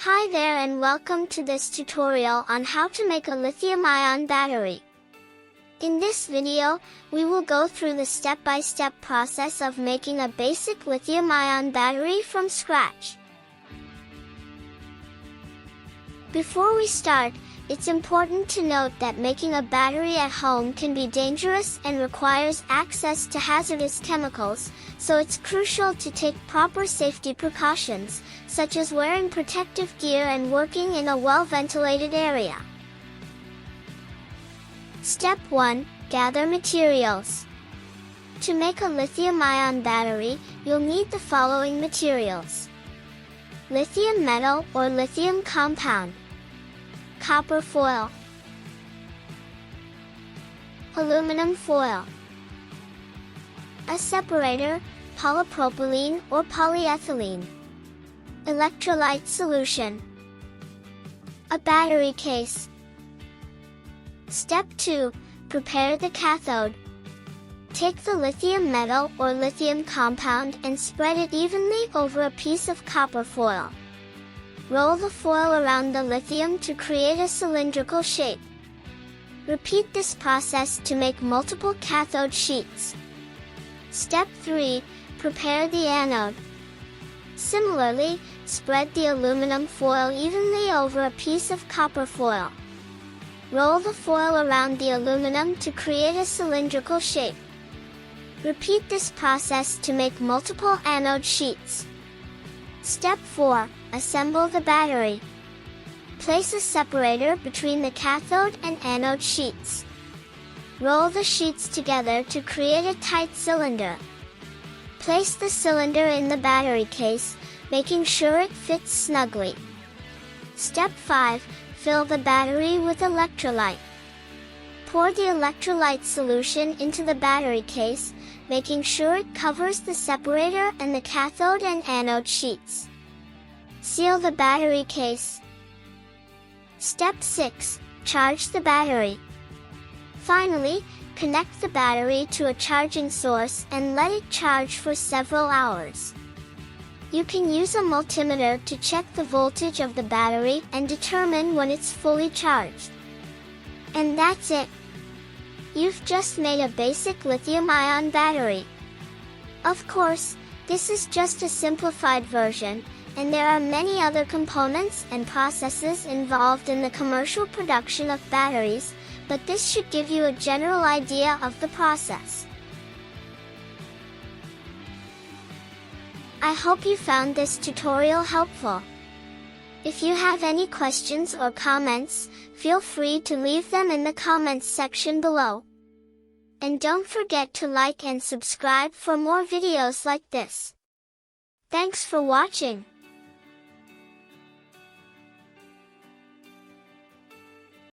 Hi there and welcome to this tutorial on how to make a lithium-ion battery. In this video, we will go through the step-by-step process of making a basic lithium-ion battery from scratch. Before we start, it's important to note that making a battery at home can be dangerous and requires access to hazardous chemicals, so it's crucial to take proper safety precautions, such as wearing protective gear and working in a well-ventilated area. Step 1. Gather materials. To make a lithium-ion battery, you'll need the following materials: lithium metal or lithium compound, copper foil, aluminum foil, a separator, polypropylene or polyethylene, electrolyte solution, a battery case. Step 2. Prepare the cathode. Take the lithium metal or lithium compound and spread it evenly over a piece of copper foil. Roll the foil around the lithium to create a cylindrical shape. Repeat this process to make multiple cathode sheets. Step 3. Prepare the anode. Similarly, spread the aluminum foil evenly over a piece of copper foil. Roll the foil around the aluminum to create a cylindrical shape. Repeat this process to make multiple anode sheets. Step 4. Assemble the battery. Place a separator between the cathode and anode sheets. Roll the sheets together to create a tight cylinder. Place the cylinder in the battery case, making sure it fits snugly. Step 5. Fill the battery with electrolyte. Pour the electrolyte solution into the battery case, making sure it covers the separator and the cathode and anode sheets. Seal the battery case. Step 6. Charge the battery. Finally, connect the battery to a charging source and let it charge for several hours. You can use a multimeter to check the voltage of the battery and determine when it's fully charged. And that's it. You've just made a basic lithium-ion battery. Of course, this is just a simplified version, and there are many other components and processes involved in the commercial production of batteries, but this should give you a general idea of the process. I hope you found this tutorial helpful. If you have any questions or comments, feel free to leave them in the comments section below. And don't forget to like and subscribe for more videos like this. Thanks for watching.